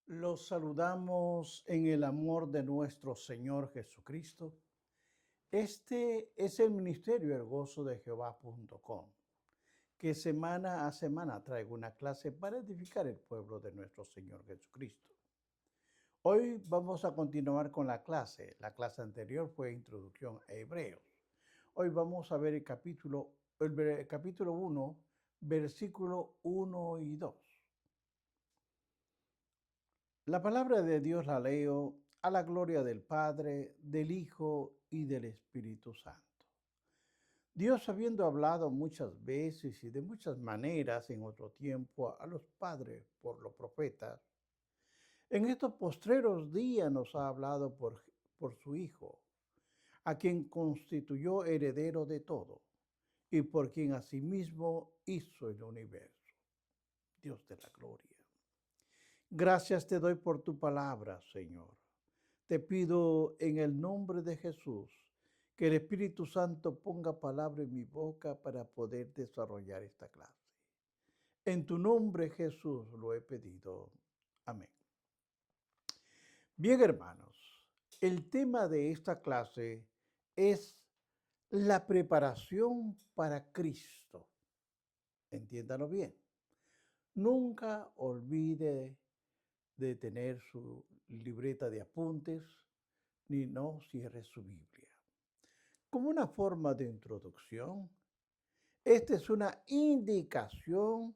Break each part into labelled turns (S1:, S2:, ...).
S1: Los saludamos en el amor de nuestro Señor Jesucristo. Este es el ministerio El Gozo de Jehová.com, que semana a semana traigo una clase para edificar el pueblo de nuestro Señor Jesucristo. Hoy vamos a continuar con la clase. La clase anterior fue Introducción a Hebreos. Hoy vamos a ver el capítulo 1, versículo 1 y 2. La palabra de Dios la leo a la gloria del Padre, del Hijo y del Espíritu Santo. Dios, habiendo hablado muchas veces y de muchas maneras en otro tiempo a los padres por los profetas, en estos postreros días nos ha hablado por su Hijo, a quien constituyó heredero de todo y por quien asimismo hizo el universo. Dios de la gloria. Gracias te doy por tu palabra, Señor. Te pido en el nombre de Jesús que el Espíritu Santo ponga palabra en mi boca para poder desarrollar esta clase. En tu nombre, Jesús, lo he pedido. Amén. Bien, hermanos, el tema de esta clase es la preparación para Cristo. Entiéndalo bien. Nunca olvide de tener su libreta de apuntes, ni no cierre su Biblia. Como una forma de introducción, esta es una indicación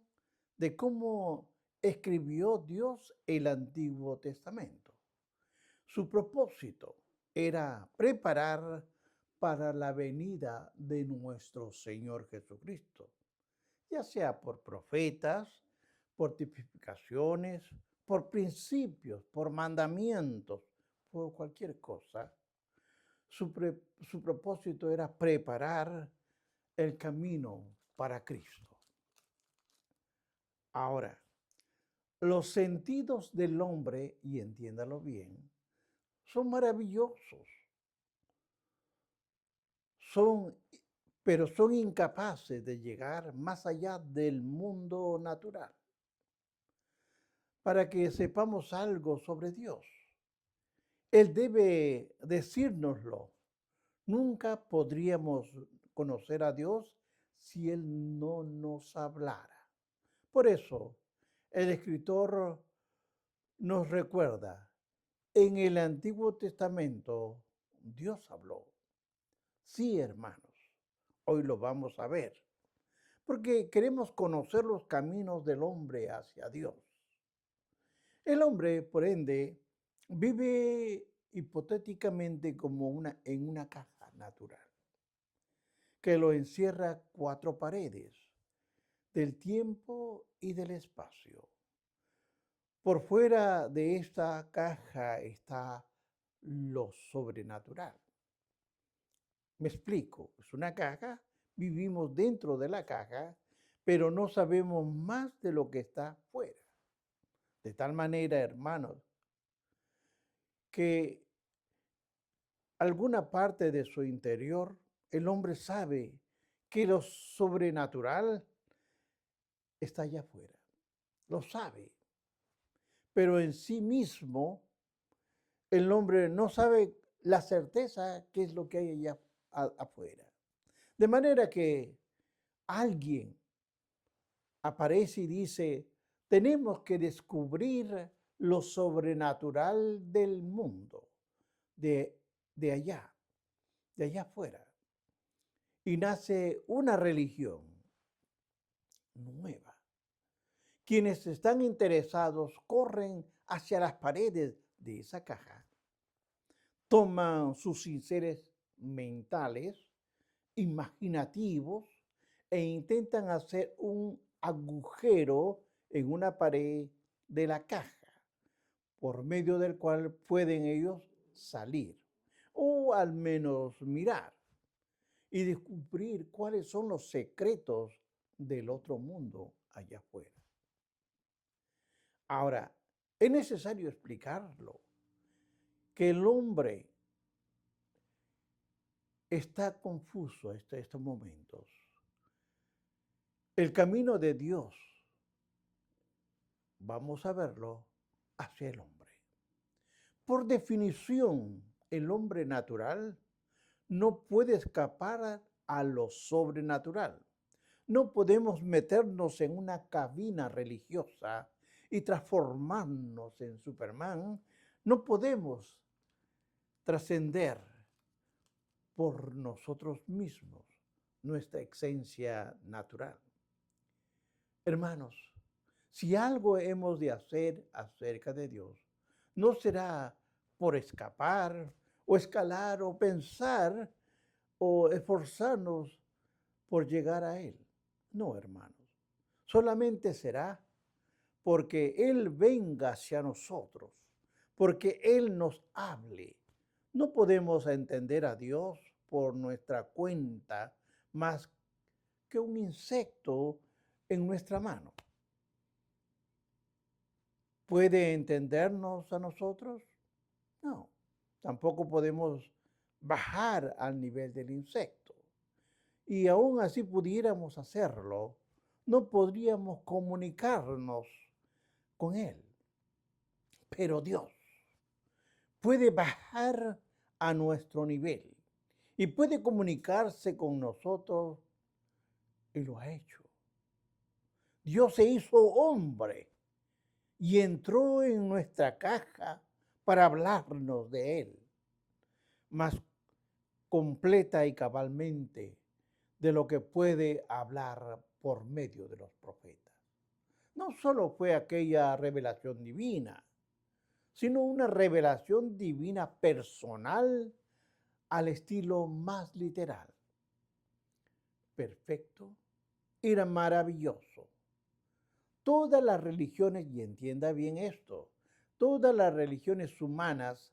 S1: de cómo escribió Dios el Antiguo Testamento. Su propósito era preparar para la venida de nuestro Señor Jesucristo, ya sea por profetas, por tipificaciones, por principios, por mandamientos, por cualquier cosa. Su propósito era preparar el camino para Cristo. Ahora, los sentidos del hombre, y entiéndalo bien, son maravillosos, son, pero son incapaces de llegar más allá del mundo natural para que sepamos algo sobre Dios. Él debe decírnoslo. Nunca podríamos conocer a Dios si Él no nos hablara. Por eso, el escritor nos recuerda, en el Antiguo Testamento Dios habló. Sí, hermanos, hoy lo vamos a ver, porque queremos conocer los caminos del hombre hacia Dios. El hombre, por ende, vive hipotéticamente como en una caja natural, que lo encierra cuatro paredes, del tiempo y del espacio. Por fuera de esta caja está lo sobrenatural. Me explico, es una caja, vivimos dentro de la caja, pero no sabemos más de lo que está fuera. De tal manera, hermanos, que alguna parte de su interior, el hombre sabe que lo sobrenatural está allá afuera. Lo sabe. Pero en sí mismo, el hombre no sabe la certeza qué es lo que hay allá afuera. De manera que alguien aparece y dice, tenemos que descubrir lo sobrenatural del mundo, de, de allá, de allá afuera. Y nace una religión nueva. Quienes están interesados corren hacia las paredes de esa caja, toman sus sinceres mentales, imaginativos, e intentan hacer un agujero en una pared de la caja, por medio del cual pueden ellos salir, o al menos mirar y descubrir cuáles son los secretos del otro mundo allá afuera. Ahora, es necesario explicarlo, que el hombre está confuso hasta estos momentos. El camino de Dios, vamos a verlo, hacia el hombre. Por definición, el hombre natural no puede escapar a lo sobrenatural. No podemos meternos en una cabina religiosa y transformarnos en Superman. No podemos trascender por nosotros mismos nuestra esencia natural. Hermanos, si algo hemos de hacer acerca de Dios, no será por escapar o escalar o pensar o esforzarnos por llegar a Él. No, hermanos. Solamente será porque Él venga hacia nosotros, porque Él nos hable. No podemos entender a Dios por nuestra cuenta más que un insecto en nuestra mano. ¿Puede entendernos a nosotros? No. Tampoco podemos bajar al nivel del insecto. Y aún así pudiéramos hacerlo, no podríamos comunicarnos con Él. Pero Dios puede bajar a nuestro nivel y puede comunicarse con nosotros y lo ha hecho. Dios se hizo hombre y entró en nuestra caja para hablarnos de Él, más completa y cabalmente de lo que puede hablar por medio de los profetas. No solo fue aquella revelación divina, sino una revelación divina personal al estilo más literal. Perfecto, era maravilloso. Todas las religiones, y entienda bien esto, todas las religiones humanas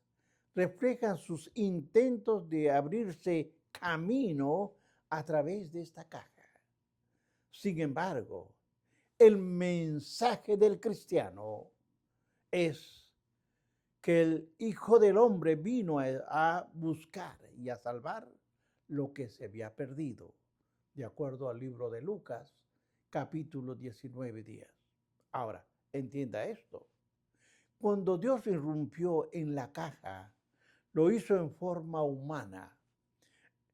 S1: reflejan sus intentos de abrirse camino a través de esta caja. Sin embargo, el mensaje del cristiano es que el Hijo del Hombre vino a buscar y a salvar lo que se había perdido, de acuerdo al libro de Lucas, capítulo 19:10. Ahora, entienda esto. Cuando Dios irrumpió en la caja, lo hizo en forma humana.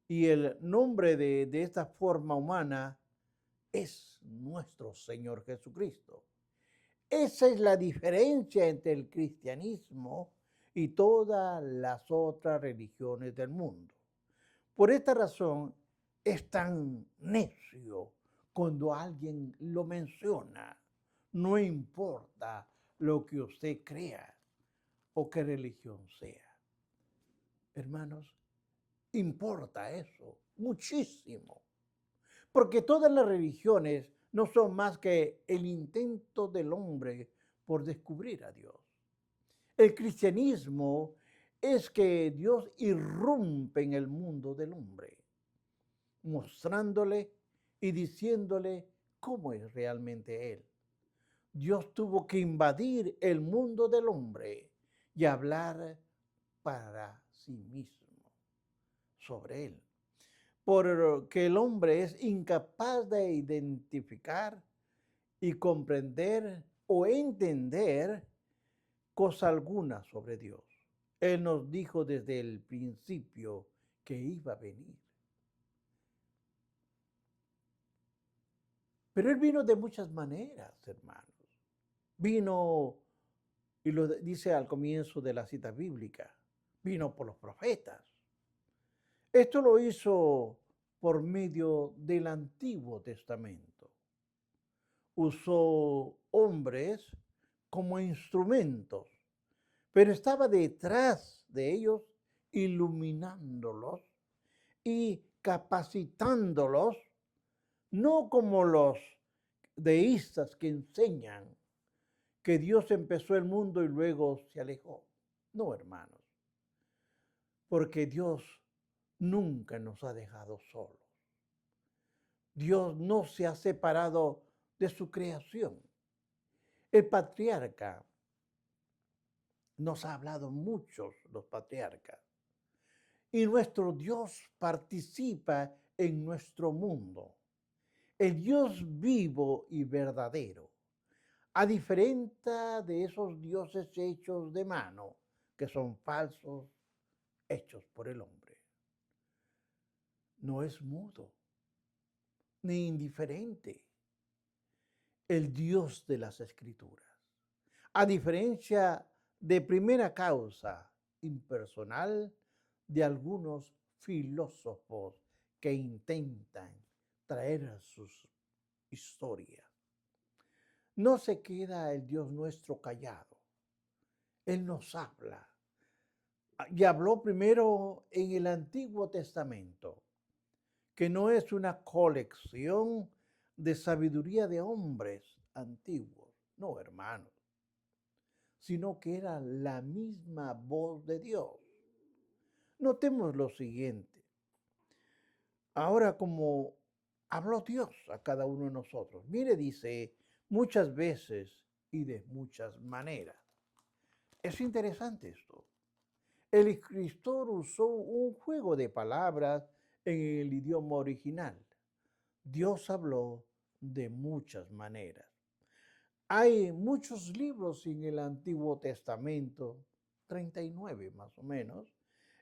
S1: Y el nombre de esta forma humana es nuestro Señor Jesucristo. Esa es la diferencia entre el cristianismo y todas las otras religiones del mundo. Por esta razón es tan necio cuando alguien lo menciona. No importa lo que usted crea o qué religión sea. Hermanos, importa eso muchísimo. Porque todas las religiones no son más que el intento del hombre por descubrir a Dios. El cristianismo es que Dios irrumpe en el mundo del hombre, mostrándole y diciéndole cómo es realmente Él. Dios tuvo que invadir el mundo del hombre y hablar para sí mismo sobre Él. Porque el hombre es incapaz de identificar y comprender o entender cosa alguna sobre Dios. Él nos dijo desde el principio que iba a venir. Pero Él vino de muchas maneras, hermanos. Vino, y lo dice al comienzo de la cita bíblica, vino por los profetas. Esto lo hizo por medio del Antiguo Testamento. Usó hombres como instrumentos, pero estaba detrás de ellos iluminándolos y capacitándolos, no como los deístas que enseñan que Dios empezó el mundo y luego se alejó. No, hermanos, porque Dios nunca nos ha dejado solos. Dios no se ha separado de su creación. El patriarca nos ha hablado muchos, los patriarcas, y nuestro Dios participa en nuestro mundo. El Dios vivo y verdadero A diferencia de esos dioses hechos de mano, que son falsos, hechos por el hombre. No es mudo, ni indiferente, el Dios de las Escrituras. A diferencia de primera causa impersonal de algunos filósofos que intentan traer sus historias. No se queda el Dios nuestro callado. Él nos habla. Y habló primero en el Antiguo Testamento, que no es una colección de sabiduría de hombres antiguos, no, hermanos, sino que era la misma voz de Dios. Notemos lo siguiente. Ahora, como habló Dios a cada uno de nosotros, mire, dice, muchas veces y de muchas maneras. Es interesante esto. El escritor usó un juego de palabras en el idioma original. Dios habló de muchas maneras. Hay muchos libros en el Antiguo Testamento, 39 más o menos,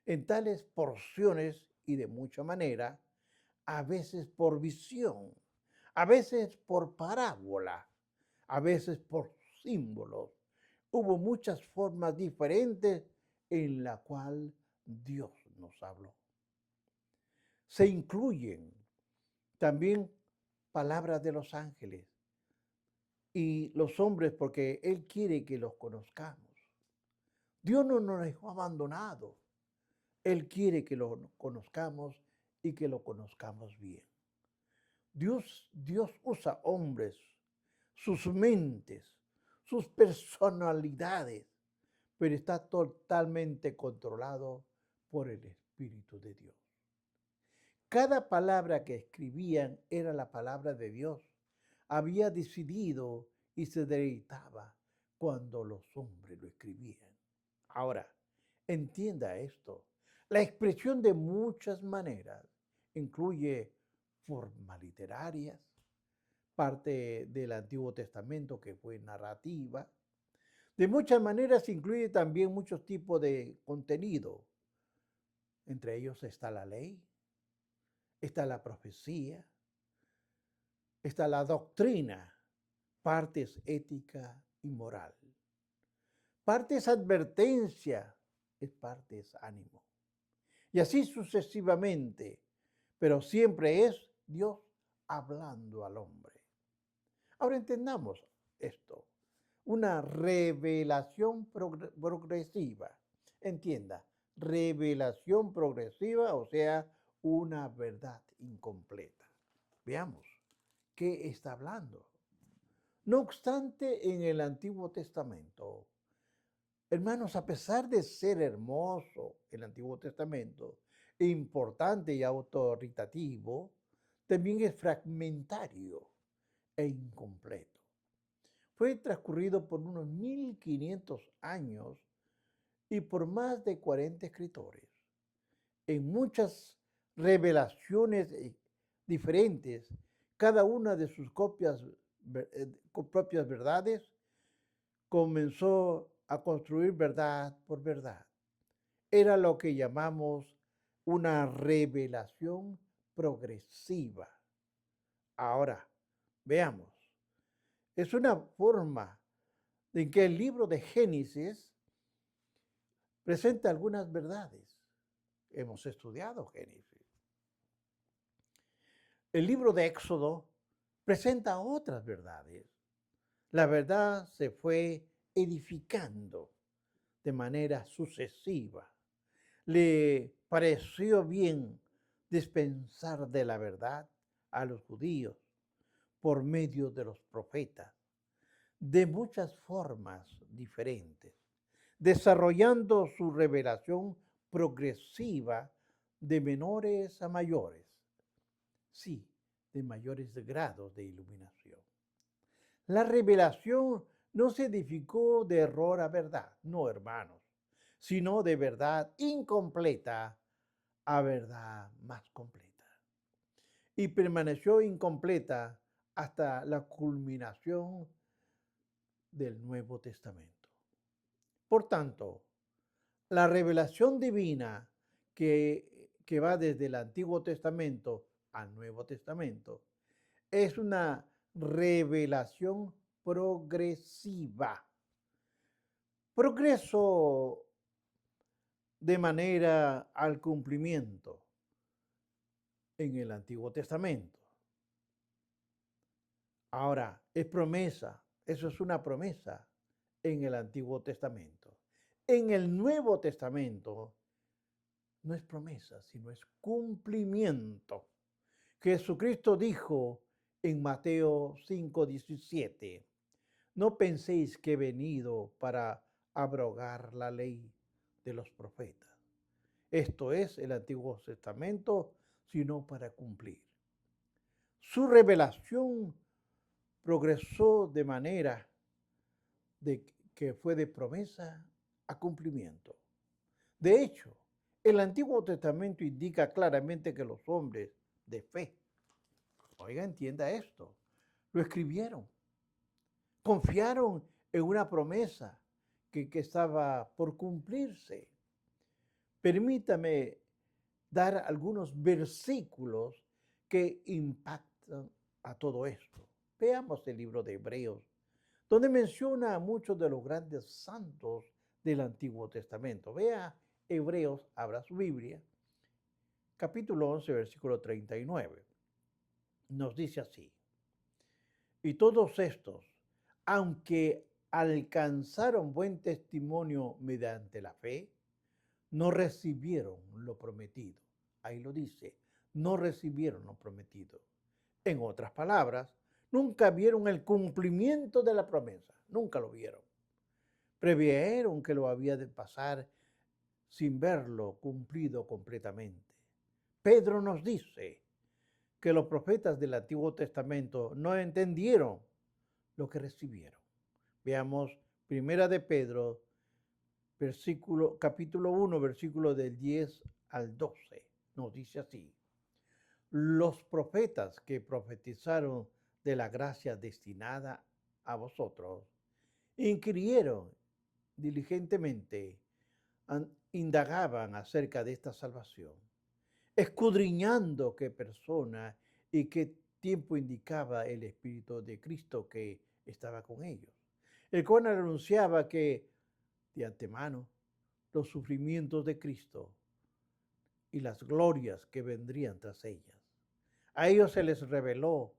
S1: en tales porciones y de mucha manera, a veces por visión, a veces por parábola, a veces por símbolos. Hubo muchas formas diferentes en la cual Dios nos habló. Se incluyen también palabras de los ángeles y los hombres porque Él quiere que los conozcamos. Dios no nos dejó abandonados. Él quiere que lo conozcamos y que lo conozcamos bien. Dios usa hombres, sus mentes, sus personalidades, pero está totalmente controlado por el Espíritu de Dios. Cada palabra que escribían era la palabra de Dios. Había decidido y se deleitaba cuando los hombres lo escribían. Ahora, entienda esto. La expresión de muchas maneras incluye formas literarias, parte del Antiguo Testamento que fue narrativa. De muchas maneras incluye también muchos tipos de contenido. Entre ellos está la ley, está la profecía, está la doctrina, partes ética y moral. Partes advertencia, es partes ánimo. Y así sucesivamente, pero siempre es Dios hablando al hombre. Ahora entendamos esto, una revelación progresiva. Entienda, revelación progresiva, o sea, una verdad incompleta. Veamos, ¿qué está hablando? No obstante, en el Antiguo Testamento, hermanos, a pesar de ser hermoso el Antiguo Testamento, importante y autoritativo, también es fragmentario e incompleto. Fue transcurrido por unos 1500 años y por más de 40 escritores. En muchas revelaciones diferentes, cada una de sus propias verdades comenzó a construir verdad por verdad. Era lo que llamamos una revelación progresiva. Ahora, veamos. Es una forma en que el libro de Génesis presenta algunas verdades. Hemos estudiado Génesis. El libro de Éxodo presenta otras verdades. La verdad se fue edificando de manera sucesiva. Le pareció bien dispensar de la verdad a los judíos por medio de los profetas, de muchas formas diferentes, desarrollando su revelación progresiva de menores a mayores, sí, de mayores grados de iluminación. La revelación no se edificó de error a verdad, no, hermanos, sino de verdad incompleta a verdad más completa. Y permaneció incompleta hasta la culminación del Nuevo Testamento. Por tanto, la revelación divina que va desde el Antiguo Testamento al Nuevo Testamento es una revelación progresiva. Progreso de manera al cumplimiento en el Antiguo Testamento. Ahora, es promesa, eso es una promesa en el Antiguo Testamento. En el Nuevo Testamento no es promesa, sino es cumplimiento. Jesucristo dijo en Mateo 5:17, no penséis que he venido para abrogar la ley de los profetas. Esto es el Antiguo Testamento, sino para cumplir. Su revelación progresó de manera que fue de promesa a cumplimiento. De hecho, el Antiguo Testamento indica claramente que los hombres de fe, oiga, entienda esto, lo escribieron, confiaron en una promesa que estaba por cumplirse. Permítame dar algunos versículos que impactan a todo esto. Veamos el libro de Hebreos, donde menciona a muchos de los grandes santos del Antiguo Testamento. Vea Hebreos, abra su Biblia, capítulo 11, versículo 39. Nos dice así, y todos estos, aunque alcanzaron buen testimonio mediante la fe, no recibieron lo prometido. Ahí lo dice, no recibieron lo prometido. En otras palabras, nunca vieron el cumplimiento de la promesa, nunca lo vieron. Previeron que lo había de pasar sin verlo cumplido completamente. Pedro nos dice que los profetas del Antiguo Testamento no entendieron lo que recibieron. Veamos Primera de Pedro, capítulo 1, versículo del 10 al 12. Nos dice así, los profetas que profetizaron de la gracia destinada a vosotros, inquirieron diligentemente, indagaban acerca de esta salvación, escudriñando qué persona y qué tiempo indicaba el Espíritu de Cristo que estaba con ellos, el cual anunciaba que de antemano los sufrimientos de Cristo y las glorias que vendrían tras ellas. A ellos se les reveló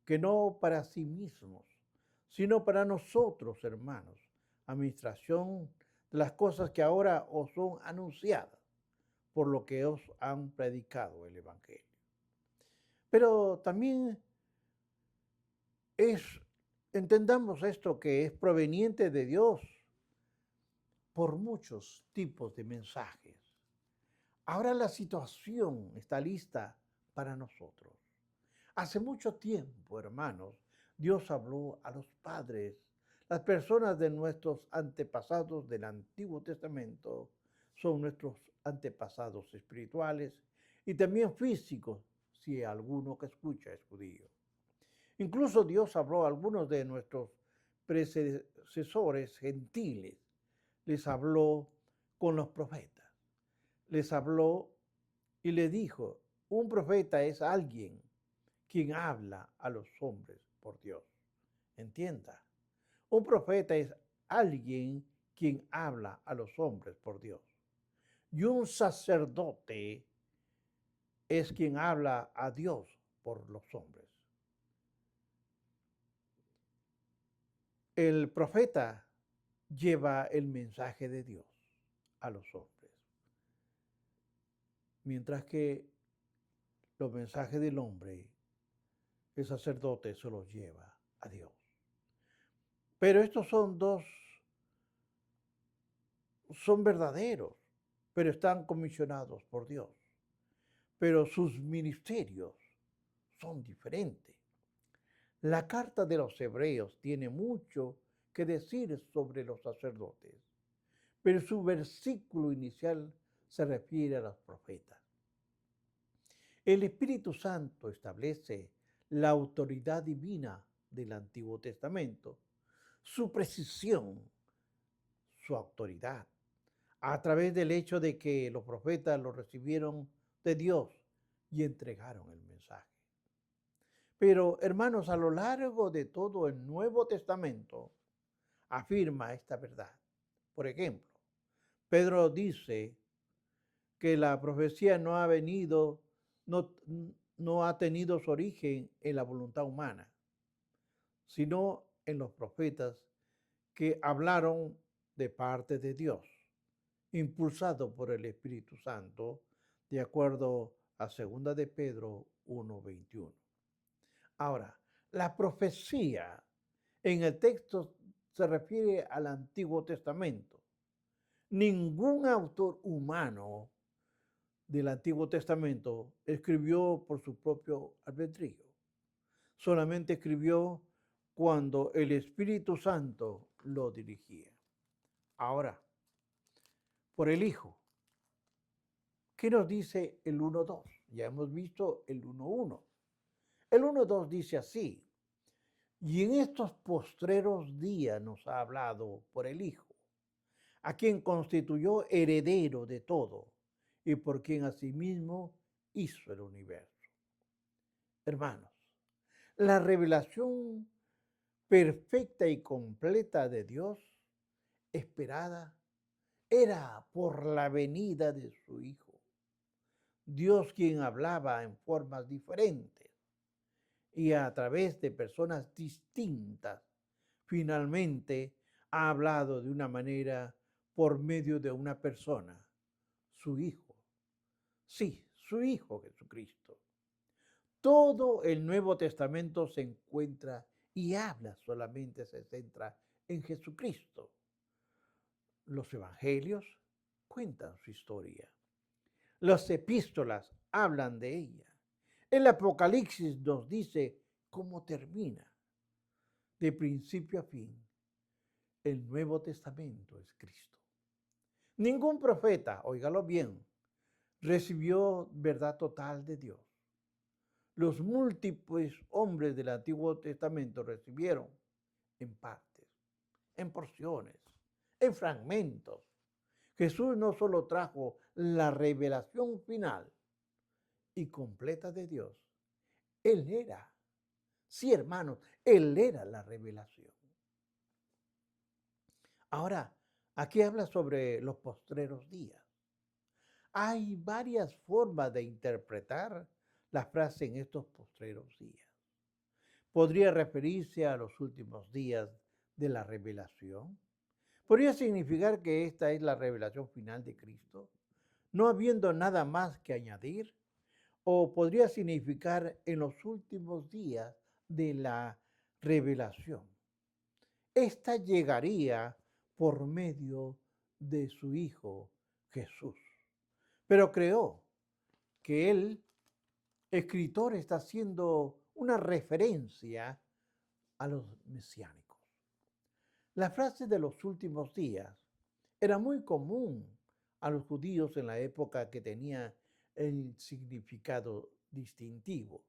S1: que no para sí mismos, sino para nosotros, hermanos, administración de las cosas que ahora os son anunciadas, por lo que os han predicado el Evangelio. Pero también entendamos esto, que es proveniente de Dios por muchos tipos de mensajes. Ahora la situación está lista para nosotros. Hace mucho tiempo, hermanos, Dios habló a los padres, las personas de nuestros antepasados del Antiguo Testamento son nuestros antepasados espirituales y también físicos, si alguno que escucha es judío. Incluso Dios habló a algunos de nuestros predecesores gentiles, les habló con los profetas, les habló y le dijo, un profeta es alguien quien habla a los hombres por Dios. Entienda, un profeta es alguien quien habla a los hombres por Dios. Y un sacerdote es quien habla a Dios por los hombres. El profeta lleva el mensaje de Dios a los hombres, mientras que los mensajes del hombre, el sacerdote se los lleva a Dios. Pero estos son verdaderos, pero están comisionados por Dios. Pero sus ministerios son diferentes. La carta de los Hebreos tiene mucho que decir sobre los sacerdotes, pero su versículo inicial se refiere a los profetas. El Espíritu Santo establece la autoridad divina del Antiguo Testamento su precisión, su autoridad, a través del hecho de que los profetas lo recibieron de Dios y entregaron el mensaje. Pero, hermanos, a lo largo de todo el Nuevo Testamento afirma esta verdad. Por ejemplo, Pedro dice que la profecía no ha venido, no, no ha tenido su origen en la voluntad humana, sino en los profetas que hablaron de parte de Dios, impulsado por el Espíritu Santo, de acuerdo a 2 de Pedro 1:21. Ahora, la profecía en el texto se refiere al Antiguo Testamento. Ningún autor humano del Antiguo Testamento escribió por su propio albedrío. Solamente escribió cuando el Espíritu Santo lo dirigía. Ahora, por el Hijo. ¿Qué nos dice el 1:2? Ya hemos visto el 1:1. El 1:2 dice así: y en estos postreros días nos ha hablado por el Hijo, a quien constituyó heredero de todo y por quien asimismo hizo el universo. Hermanos, la revelación perfecta y completa de Dios, esperada, era por la venida de su Hijo. Dios, quien hablaba en formas diferentes y a través de personas distintas, finalmente ha hablado de una manera por medio de una persona, su Hijo. Sí, su Hijo Jesucristo. Todo el Nuevo Testamento se encuentra y habla, solamente se centra en Jesucristo. Los evangelios cuentan su historia. Las epístolas hablan de ella. El Apocalipsis nos dice cómo termina. De principio a fin, el Nuevo Testamento es Cristo. Ningún profeta, óigalo bien, recibió verdad total de Dios. Los múltiples hombres del Antiguo Testamento recibieron en partes, en porciones, en fragmentos. Jesús no solo trajo la revelación final y completa de Dios, Él era, sí hermanos, Él era la revelación. Ahora, aquí habla sobre los postreros días. Hay varias formas de interpretar la frase en estos postreros días. Podría referirse a los últimos días de la revelación. Podría significar que esta es la revelación final de Cristo, no habiendo nada más que añadir. O podría significar en los últimos días de la revelación. Esta llegaría por medio de su Hijo Jesús. Pero creo que el escritor está haciendo una referencia a los mesiánicos. La frase de los últimos días era muy común a los judíos en la época, que tenía el significado distintivo.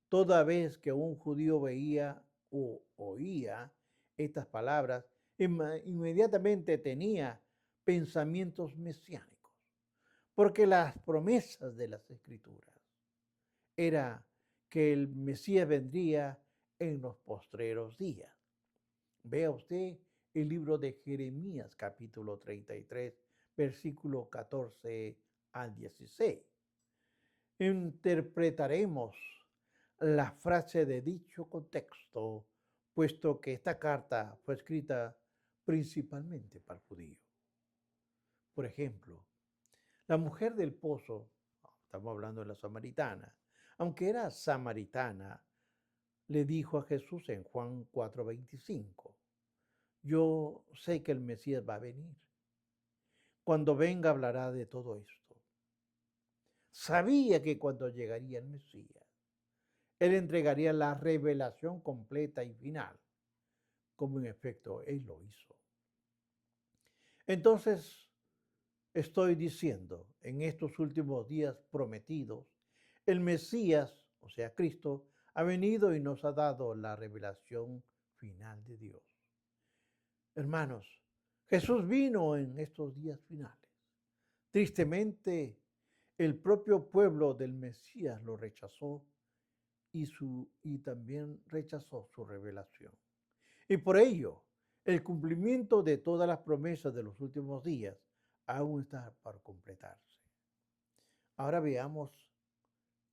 S1: Toda vez que un judío veía o oía estas palabras, inmediatamente tenía pensamientos mesiánicos, porque las promesas de las Escrituras era que el Mesías vendría en los postreros días. Vea usted el libro de Jeremías, capítulo 33, versículo 14 al 16. Interpretaremos la frase de dicho contexto, puesto que esta carta fue escrita principalmente para el judío. Por ejemplo, la mujer del pozo, estamos hablando de la samaritana, aunque era samaritana, le dijo a Jesús en Juan 4:25, yo sé que el Mesías va a venir. Cuando venga hablará de todo esto. Sabía que cuando llegaría el Mesías, Él entregaría la revelación completa y final, como en efecto Él lo hizo. Entonces, estoy diciendo, en estos últimos días prometidos, el Mesías, o sea, Cristo, ha venido y nos ha dado la revelación final de Dios. Hermanos, Jesús vino en estos días finales. Tristemente, el propio pueblo del Mesías lo rechazó y también rechazó su revelación. Y por ello, el cumplimiento de todas las promesas de los últimos días aún está por completarse. Ahora veamos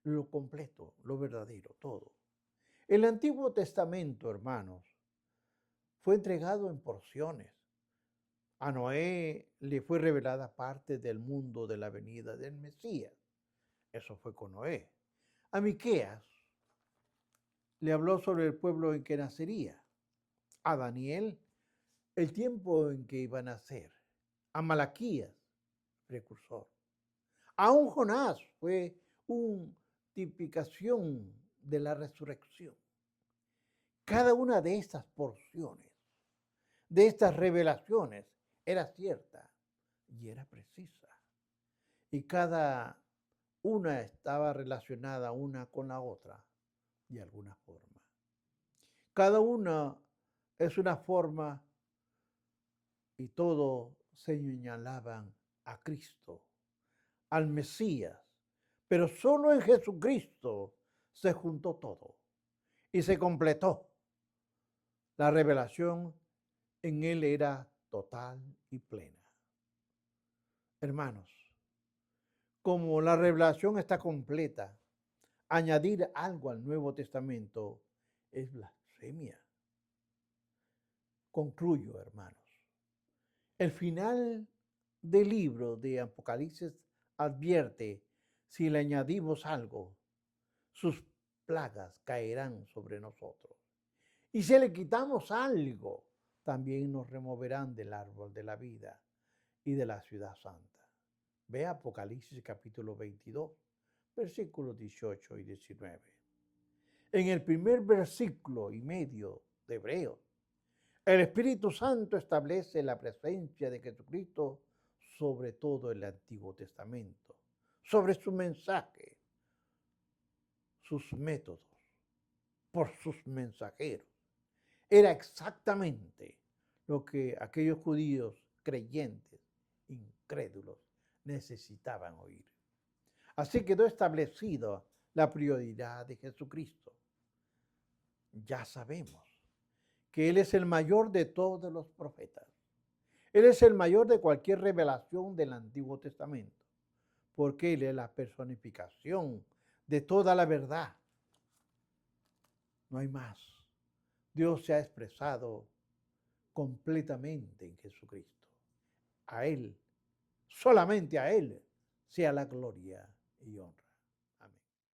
S1: lo completo, lo verdadero, todo. El Antiguo Testamento, hermanos, fue entregado en porciones. A Noé le fue revelada parte del mundo de la venida del Mesías. Eso fue con Noé. A Miqueas le habló sobre el pueblo en que nacería. A Daniel, el tiempo en que iba a nacer. A Malaquías, precursor. A un Jonás fue una tipificación de la resurrección. Cada una de estas porciones, de estas revelaciones, era cierta y era precisa. Y cada una estaba relacionada una con la otra de alguna forma. Cada una es una forma y todo señalaban a Cristo, al Mesías. Pero solo en Jesucristo se juntó todo y se completó. La revelación en Él era total y plena. Hermanos, como la revelación está completa, añadir algo al Nuevo Testamento es blasfemia. Concluyo, hermanos. El final del libro de Apocalipsis advierte, si le añadimos algo, sus plagas caerán sobre nosotros. Y si le quitamos algo, también nos removerán del árbol de la vida y de la ciudad santa. Ve Apocalipsis capítulo 22, versículos 18 y 19. En el primer versículo y medio de Hebreos, el Espíritu Santo establece la presencia de Jesucristo sobre todo el Antiguo Testamento, sobre su mensaje, sus métodos, por sus mensajeros. Era exactamente lo que aquellos judíos creyentes, incrédulos, necesitaban oír. Así quedó establecida la prioridad de Jesucristo. Ya sabemos que Él es el mayor de todos los profetas. Él es el mayor de cualquier revelación del Antiguo Testamento, porque Él es la personificación de toda la verdad. No hay más. Dios se ha expresado completamente en Jesucristo. A Él, solamente a Él, sea la gloria y honra.